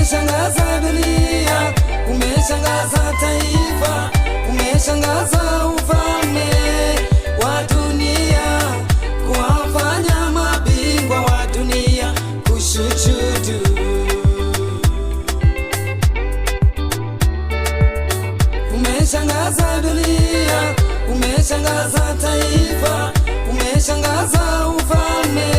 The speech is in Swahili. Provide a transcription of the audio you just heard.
umeshangaza dunia, umeshangaza taifa, umeshangaza ufalme wa dunia, kuwafanya mabingwa wa dunia kushujudu. Umeshangaza dunia, umeshangaza taifa, umeshangaza ufalme